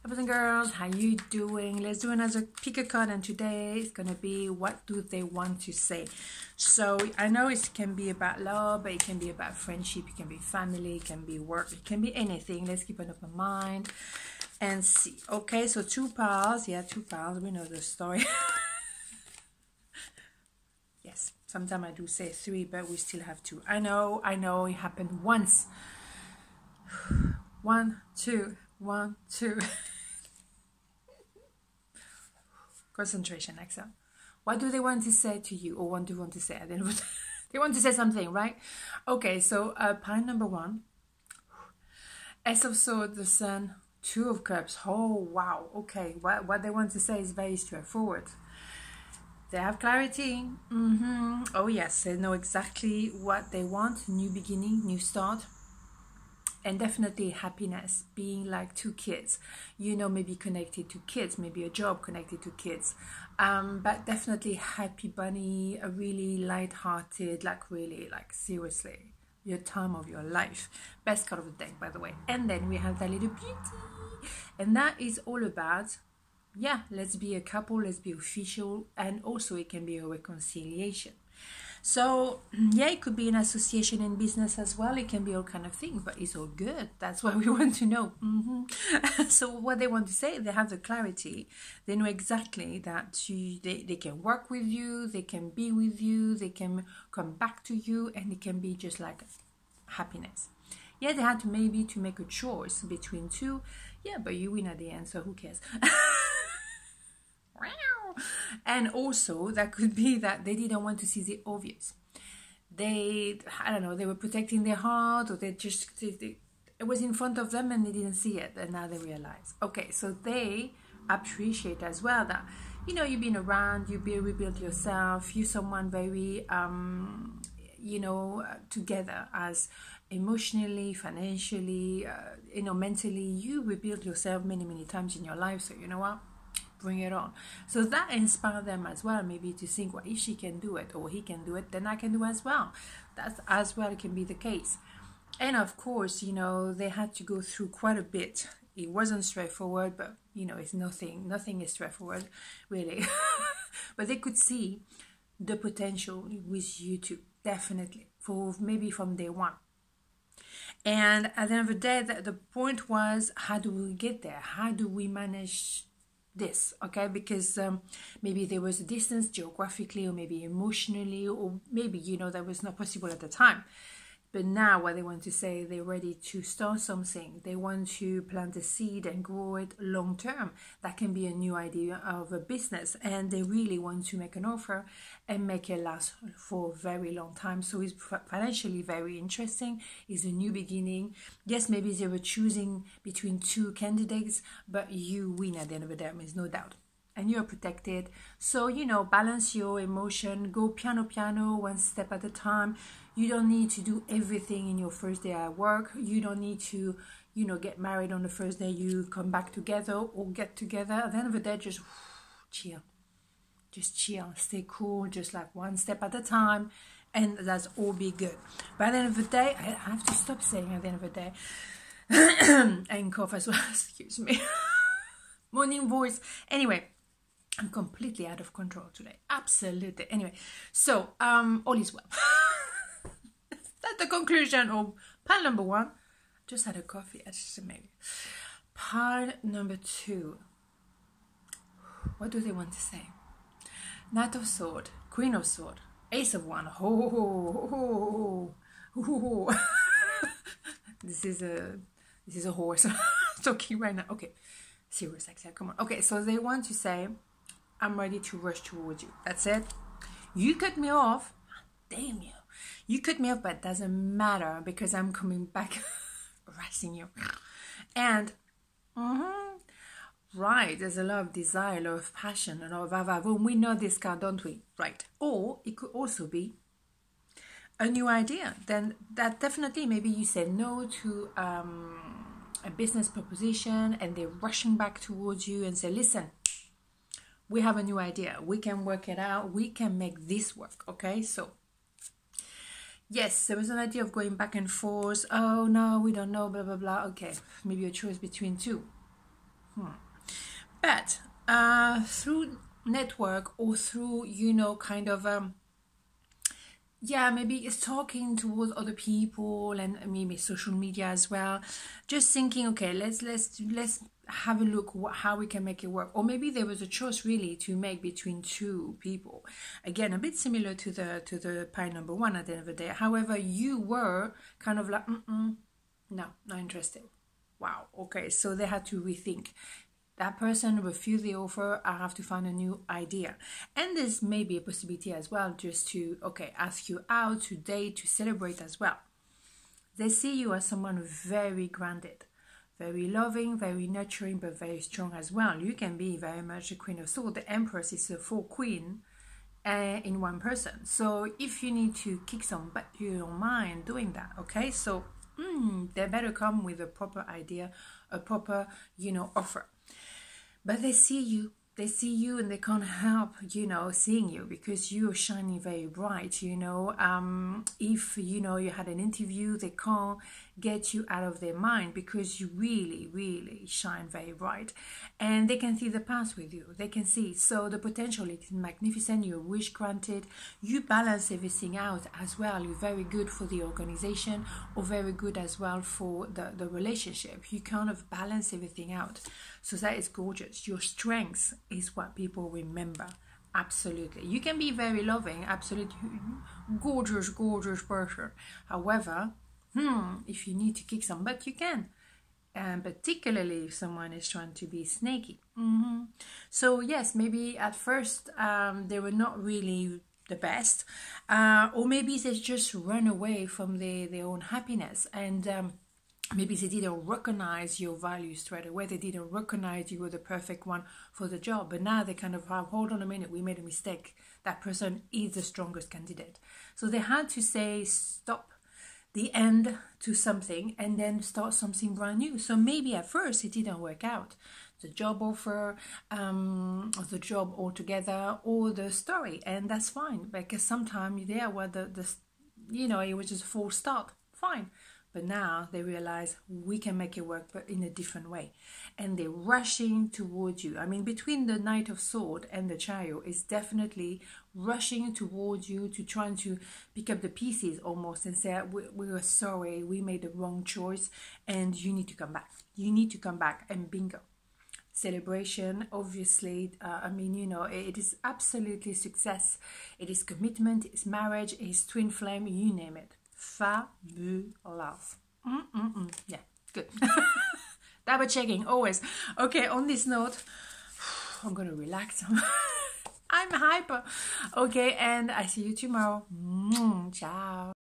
boys and girls, how you doing? Let's do another pick a card, and today it's gonna be what do they want to say. So I know it can be about love, but it can be about friendship, it can be family, it can be work, it can be anything. Let's keep an open mind and see. Okay, so two pals, we know the story. Yes, sometimes I do say three, but we still have two. I know it happened once. 1, 2, 1, 2. Concentration, Axelle. What do they want to say to you, or what do you want to say? They want to say something, right? Okay, so pile number 1. Ace of Swords, the Sun, 2 of Cups. Oh, wow. Okay, what they want to say is very straightforward. They have clarity. Oh, yes, they know exactly what they want. New beginning, new start. And definitely happiness, being like 2 kids, you know, maybe connected to kids, maybe a job connected to kids, but definitely happy bunny, a really light-hearted, like really, like seriously, your time of your life. Best card of the deck, by the way. And then we have that little beauty, and that is all about, yeah, let's be a couple, let's be official, and also it can be a reconciliation. So yeah, it could be an association in business as well. It can be all kind of things, but it's all good. That's what we want to know. So what they want to say, they have the clarity. They know exactly that they can work with you, they can be with you, they can come back to you, and it can be just like happiness. Yeah, they had to maybe to make a choice between 2. Yeah, but you win at the end, so who cares? And also that could be that they didn't want to see the obvious. I don't know, they were protecting their heart, or it was in front of them and they didn't see it, and now they realize. Okay, so they appreciate as well that, you know, you've been around, you rebuilt yourself, you're someone very you know, together as emotionally, financially, you know, mentally, you rebuilt yourself many times in your life. So you know what, bring it on. So that inspired them as well, maybe to think, well, if she can do it or he can do it, then I can do as well. That's as well can be the case. And of course, you know, they had to go through quite a bit. It wasn't straightforward, but you know, it's nothing is straightforward really. But they could see the potential with you too, definitely, for maybe from day one. And at the end of the day, the point was, how do we get there? How do we manage this? Okay, because maybe there was a distance geographically, or maybe emotionally, or maybe, you know, that was not possible at the time. But now what they want to say, they're ready to start something. They want to plant a seed and grow it long term. That can be a new idea of a business, and they really want to make an offer and make it last for a very long time. So it's financially very interesting. It's a new beginning. Yes, maybe they were choosing between 2 candidates, but you win at the end of the day, there's no doubt. And you're protected. So, you know, balance your emotion, go piano, one step at a time. You don't need to do everything in your first day at work. You don't need to, you know, get married on the first day you come back together or get together. At the end of the day, just chill. Just chill, stay cool, just like one step at a time, and that's all be good. But at the end of the day, I have to stop saying at the end of the day, and cough as well, excuse me. Morning voice. Anyway, I'm completely out of control today. Absolutely. Anyway, so all is well. That's the conclusion of pile number 1. Just had a coffee. Maybe. Pile number 2. What do they want to say? Knight of Sword, Queen of Sword, Ace of Wands. This is a horse talking right now. Okay. Serious, Axelle, come on. Okay, so they want to say, I'm ready to rush towards you. That's it. You cut me off. Damn you. You cut me off, but it doesn't matter because I'm coming back harassing you. And, right, there's a lot of desire, a lot of passion, a lot of we know this card, don't we? Right. Or it could also be a new idea. Then that definitely, maybe you said no to a business proposition, and they're rushing back towards you and say, listen, we have a new idea, we can work it out, we can make this work. Okay, so yes, there was an idea of going back and forth. Oh no, we don't know, blah blah blah. Okay, maybe a choice between 2. But through network or through, kind of yeah, maybe it's talking towards other people and maybe social media as well, just thinking, okay, let's have a look how we can make it work. Or maybe there was a choice really to make between two people, again a bit similar to the pie number one at the end of the day. However, you were kind of like, no, not interested. Wow, okay, so they had to rethink. That person refused the offer, I have to find a new idea. And there's maybe a possibility as well just to, okay, ask you out, to date, to celebrate as well. They see you as someone very grounded, very loving, very nurturing, but very strong as well. You can be very much a Queen of Swords. The Empress is a full queen in one person. So if you need to kick some butt, you don't mind doing that, okay? So they better come with a proper idea, a proper, offer. But they see you and they can't help, seeing you because you're shining very bright, if, you had an interview, they can't get you out of their mind because you really, really shine very bright. And they can see the past with you. They can see. So the potential is magnificent. Your wish granted. You balance everything out as well. You're very good for the organization or very good as well for the relationship. You kind of balance everything out. So that is gorgeous. Your strengths is what people remember. Absolutely. You can be very loving. Absolutely. Gorgeous, gorgeous person. However, if you need to kick some butt, you can. And particularly if someone is trying to be snaky. So yes, maybe at first they were not really the best. Or maybe they just run away from their own happiness. And maybe they didn't recognize your value straight away. They didn't recognize you were the perfect one for the job. But now they kind of have, hold on a minute, we made a mistake. That person is the strongest candidate. So they had to say stop, the end to something, and then start something brand new. So maybe at first it didn't work out. The job offer, or the job altogether, or the story. And that's fine. Because sometimes there were it was just a false start. Fine. But now they realize we can make it work, but in a different way. And they're rushing towards you. I mean, between the Knight of Swords and the Chariot is definitely rushing towards you to trying to pick up the pieces almost and say, we are sorry, we made the wrong choice and you need to come back. You need to come back, and bingo. Celebration, obviously, it is absolutely success. It is commitment, it's marriage, it's twin flame, you name it. Fabulous. Yeah, good. Double checking always. Okay, on this note, I'm gonna relax. I'm hyper. Okay, and I see you tomorrow. Ciao.